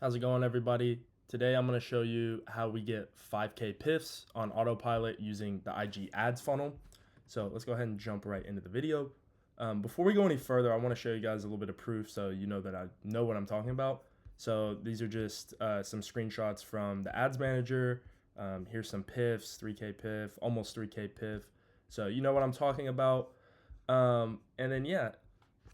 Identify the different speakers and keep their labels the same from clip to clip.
Speaker 1: How's it going, everybody? Today I'm going to show you how we get 5K pifs on autopilot using the IG ads funnel. So let's go ahead and jump right into the video. Before we go any further, I want to show you guys a little bit of proof so you know that I know what I'm talking about. So these are just some screenshots from the ads manager. Here's some pifs, 3K pif, almost 3K pif. So you know what I'm talking about. And then yeah,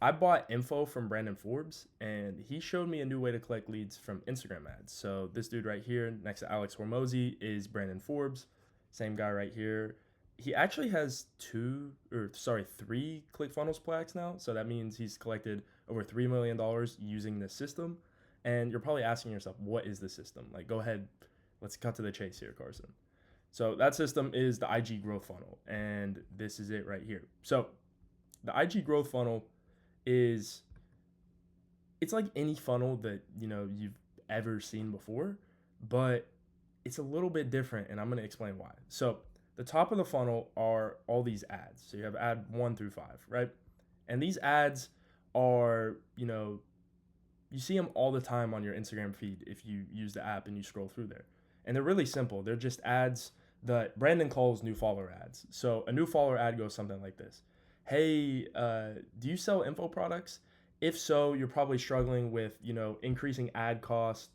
Speaker 1: I bought info from Brandon Forbes, and he showed me a new way to collect leads from Instagram ads. So this dude right here, next to Alex Hormozy, is Brandon Forbes. Same guy right here. He actually has three ClickFunnels plaques now. So that means he's collected over $3 million using this system. And you're probably asking yourself, what is the system? Like, go ahead, let's cut to the chase here, Carson. So that system is the IG growth funnel, and this is it right here. So the IG growth funnel is it's like any funnel that you've ever seen before, but it's a little bit different, and I'm going to explain why. So the top of the funnel are all these ads. So you have ad 1 through 5, right? And these ads are, you see them all the time on your Instagram feed if you use the app and you scroll through there. And they're really simple. They're just ads that Brandon calls new follower ads. So a new follower ad goes something like this. Hey, do you sell info products? If so, you're probably struggling with, increasing ad costs,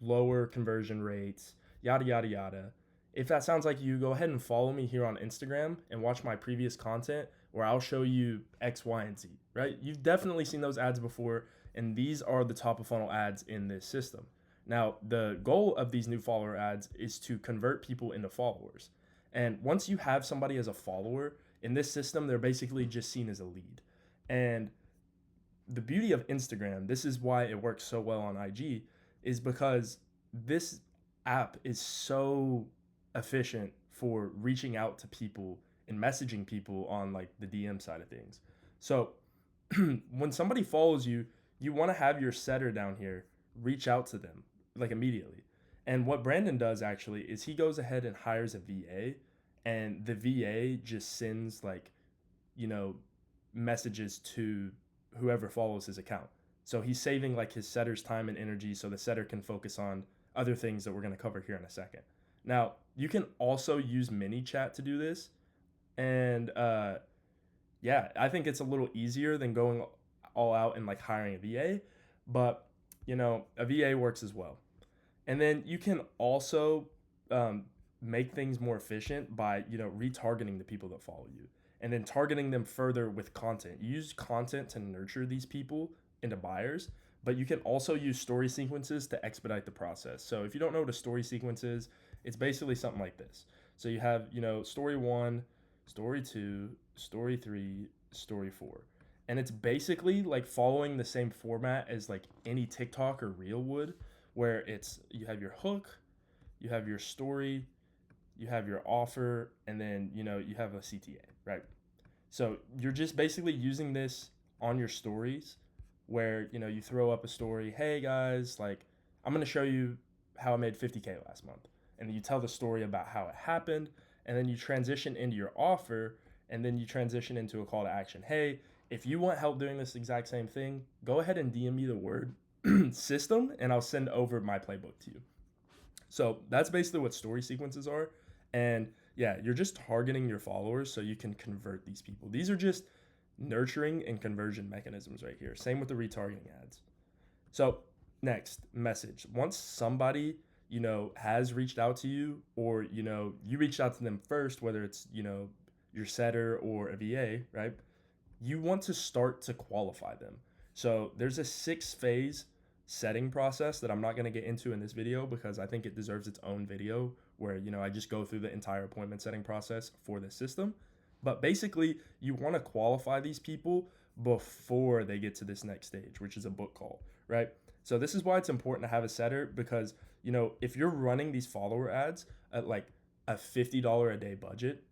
Speaker 1: lower conversion rates, yada, yada, yada. If that sounds like you, go ahead and follow me here on Instagram and watch my previous content where I'll show you X, Y, and Z, right? You've definitely seen those ads before, and these are the top of funnel ads in this system. Now, the goal of these new follower ads is to convert people into followers. And once you have somebody as a follower, in this system, they're basically just seen as a lead. And the beauty of Instagram, this is why it works so well on IG, is because this app is so efficient for reaching out to people and messaging people on like the DM side of things. So when somebody follows you, you want to have your setter down here reach out to them like immediately. And what Brandon does actually is he goes ahead and hires a VA, and the VA just sends like, you know, messages to whoever follows his account. So he's saving like his setter's time and energy so the setter can focus on other things that we're going to cover here in a second. Now, you can also use mini chat to do this. And yeah, I think it's a little easier than going all out and like hiring a VA, but a VA works as well. And then you can also um, make things more efficient by retargeting the people that follow you, and then targeting them further with content. You use content to nurture these people into buyers, but you can also use story sequences to expedite the process. So if you don't know what a story sequence is, it's basically something like this. So you have story 1, story 2, story 3, story 4. And it's basically like following the same format as like any TikTok or reel would, where it's you have your hook, you have your story, you have your offer, and then you have a CTA, right? So you're just basically using this on your stories, where you throw up a story. Hey guys, like I'm gonna show you how I made 50K last month, and then you tell the story about how it happened, and then you transition into your offer, and then you transition into a call to action. Hey, if you want help doing this exact same thing, go ahead and DM me the word system, and I'll send over my playbook to you. So that's basically what story sequences are. And yeah, you're just targeting your followers so you can convert these people. These are just nurturing and conversion mechanisms right here. Same with the retargeting ads. So next, message. Once somebody, has reached out to you, or, you reached out to them first, whether it's, your setter or a VA, right? You want to start to qualify them. So there's a 6-phase setting process that I'm not going to get into in this video because I think it deserves its own video where I just go through the entire appointment setting process for this system. But basically, you want to qualify these people before they get to this next stage, which is a book call, right? So this is why it's important to have a setter, because if you're running these follower ads at like a $50 a day budget,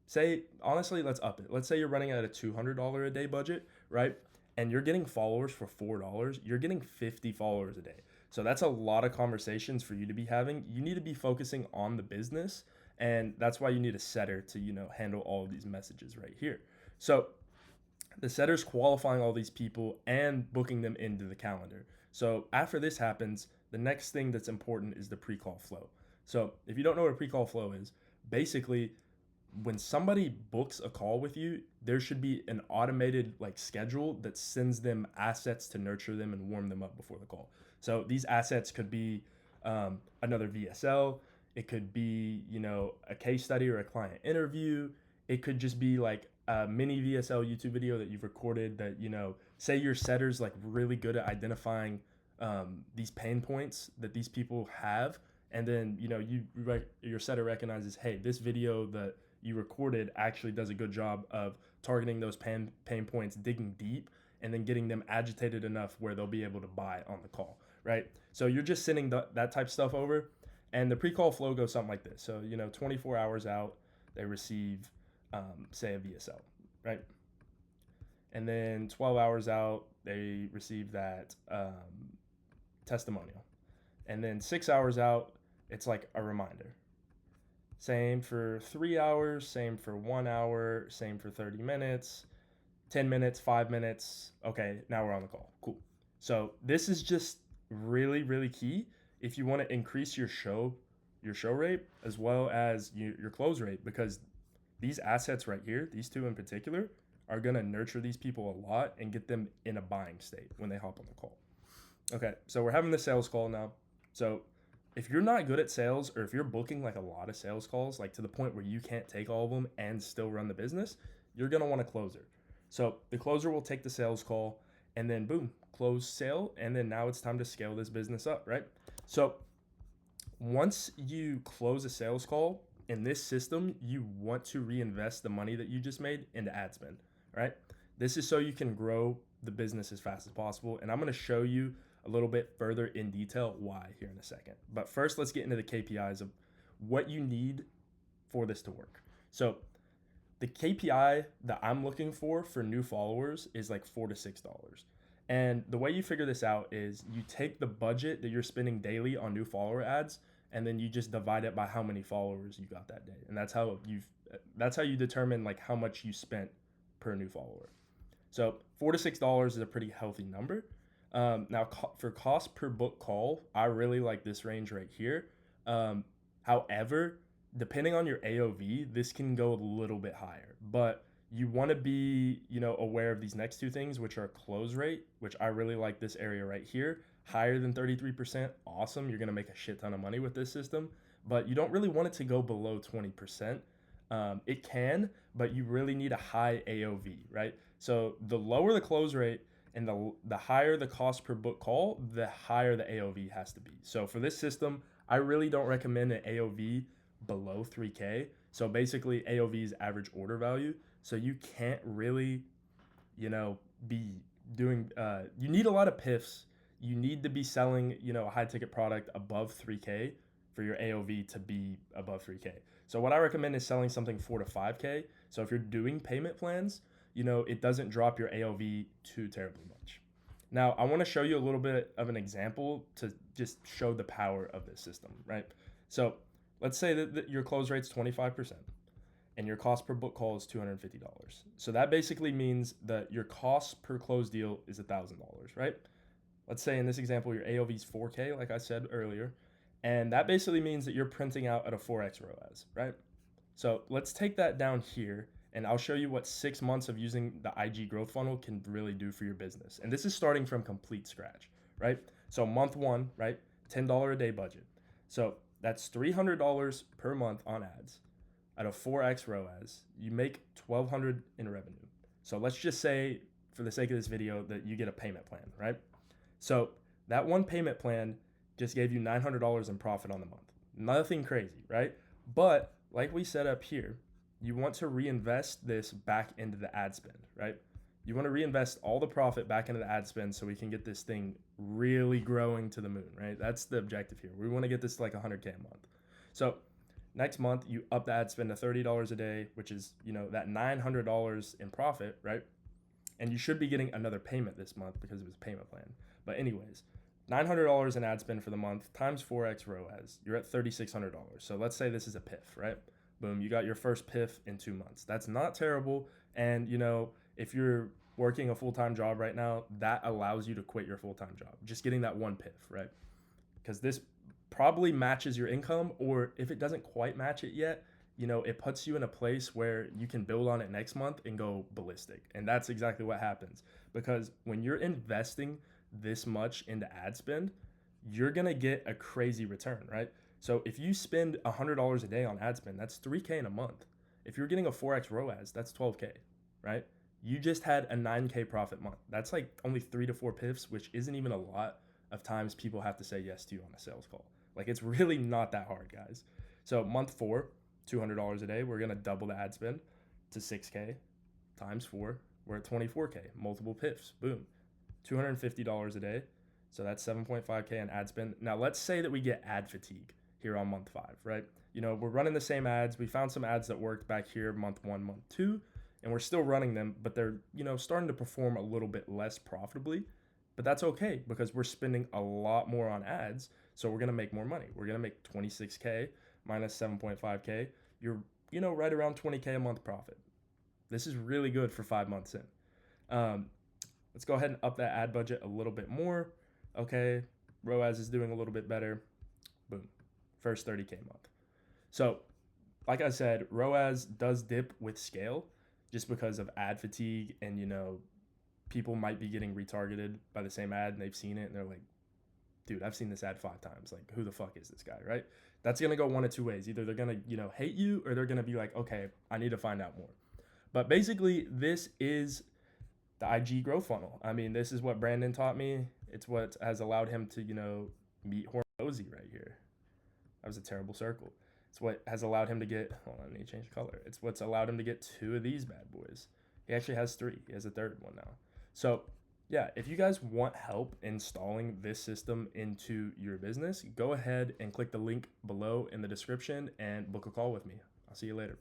Speaker 1: say honestly, let's up it. Let's say you're running at a $200 a day budget, right? And you're getting followers for $4, you're getting 50 followers a day. So that's a lot of conversations for you to be having. You need to be focusing on the business, and that's why you need a setter to handle all of these messages right here. So the setter's qualifying all these people and booking them into the calendar. So after this happens, the next thing that's important is the pre-call flow. So if you don't know what a pre-call flow is, basically when somebody books a call with you, there should be an automated like schedule that sends them assets to nurture them and warm them up before the call. So these assets could be another VSL. It could be, a case study or a client interview. It could just be like a mini VSL YouTube video that you've recorded that, say your setter's like really good at identifying these pain points that these people have. And then, your setter recognizes, hey, this video that you recorded actually does a good job of targeting those pain points, digging deep, and then getting them agitated enough where they'll be able to buy on the call, right? So you're just sending that type of stuff over, and the pre-call flow goes something like this. So, 24 hours out, they receive, say, a VSL, right? And then 12 hours out, they receive that testimonial. And then 6 hours out, it's like a reminder. Same for 3 hours, same for 1 hour, same for 30 minutes, 10 minutes, 5 minutes. Okay, now we're on the call. Cool. So this is just really, really key if you want to increase your show rate as well as your close rate, because these assets right here, these two in particular, are going to nurture these people a lot and get them in a buying state when they hop on the call. Okay, so we're having the sales call now. So if you're not good at sales, or if you're booking like a lot of sales calls, like to the point where you can't take all of them and still run the business, you're going to want a closer. So the closer will take the sales call and then boom, close sale. And then now it's time to scale this business up, right? So once you close a sales call in this system, you want to reinvest the money that you just made into ad spend, right? This is so you can grow the business as fast as possible. And I'm going to show you a little bit further in detail why here in a second. But first, let's get into the KPIs of what you need for this to work. So the KPI that I'm looking for new followers is like $4 to $6. And the way you figure this out is you take the budget that you're spending daily on new follower ads, and then you just divide it by how many followers you got that day. And that's how you determine like how much you spent per new follower. So $4 to $6 is a pretty healthy number. Now, for cost per book call, I really like this range right here. However, depending on your AOV, this can go a little bit higher. But you want to be, aware of these next two things, which are close rate, which I really like this area right here. Higher than 33%, awesome. You're going to make a shit ton of money with this system. But you don't really want it to go below 20%. It can, but you really need a high AOV, right? So the lower the close rate, and the higher the cost per book call, the higher the AOV has to be. So for this system, I really don't recommend an AOV below 3K. So basically AOV is average order value. So you can't really, be doing, you need a lot of pifs. You need to be selling, a high ticket product above 3K for your AOV to be above 3K. So what I recommend is selling something 4 to 5K. So if you're doing payment plans, it doesn't drop your AOV too terribly much. Now, I want to show you a little bit of an example to just show the power of this system, right? So let's say that your close rate's 25% and your cost per book call is $250. So that basically means that your cost per close deal is $1,000, right? Let's say in this example, your AOV is 4K, like I said earlier. And that basically means that you're printing out at a 4X ROAS, right? So let's take that down here, and I'll show you what 6 months of using the IG growth funnel can really do for your business. And this is starting from complete scratch, right? So month one, right? $10 a day budget. So that's $300 per month on ads at a 4X ROAS. You make $1,200 in revenue. So let's just say, for the sake of this video, that you get a payment plan, right? So that one payment plan just gave you $900 in profit on the month. Nothing crazy, right? But like we said up here, you want to reinvest this back into the ad spend, right? You want to reinvest all the profit back into the ad spend so we can get this thing really growing to the moon, right? That's the objective here. We want to get this to like 100K a month. So next month, you up the ad spend to $30 a day, which is, that $900 in profit, right? And you should be getting another payment this month because it was a payment plan. But anyways, $900 in ad spend for the month times 4X ROAS, you're at $3,600. So let's say this is a PIF, right? Boom, you got your first PIF in 2 months. That's not terrible. And, if you're working a full-time job right now, that allows you to quit your full-time job. Just getting that one piff, right? Because this probably matches your income, or if it doesn't quite match it yet, it puts you in a place where you can build on it next month and go ballistic. And that's exactly what happens. Because when you're investing this much into ad spend, you're going to get a crazy return, right? So if you spend $100 a day on ad spend, that's 3K in a month. If you're getting a 4x ROAS, that's 12K, right? You just had a 9K profit month. That's like only 3 to 4 piffs, which isn't even a lot of times people have to say yes to you on a sales call. Like, it's really not that hard, guys. So month 4, $200 a day, we're going to double the ad spend to 6K times 4. We're at 24K, multiple piffs, boom. $250 a day. So that's 7.5K in ad spend. Now let's say that we get ad fatigue here on month 5, right? We're running the same ads. We found some ads that worked back here month 1, month 2, and we're still running them, but they're, starting to perform a little bit less profitably. But that's okay because we're spending a lot more on ads, so we're going to make more money. We're going to make 26K minus 7.5K. You're, right around 20K a month profit. This is really good for 5 months in. Let's go ahead and up that ad budget a little bit more. Okay, ROAS is doing a little bit better. Boom, first 30K month. So, like I said, ROAS does dip with scale just because of ad fatigue, and people might be getting retargeted by the same ad and they've seen it and they're like, dude, I've seen this ad 5 times. Like, who the fuck is this guy, right? That's going to go one of two ways. Either they're going to, hate you, or they're going to be like, okay, I need to find out more. But basically, this is the IG growth funnel. I mean, this is what Brandon taught me. It's what has allowed him to, meet Hormozy right here. That was a terrible circle. It's what has allowed him to get, hold on, I need to change the color. It's what's allowed him to get 2 of these bad boys. He actually has 3. He has a 3rd one now. So yeah, if you guys want help installing this system into your business, go ahead and click the link below in the description and book a call with me. I'll see you later.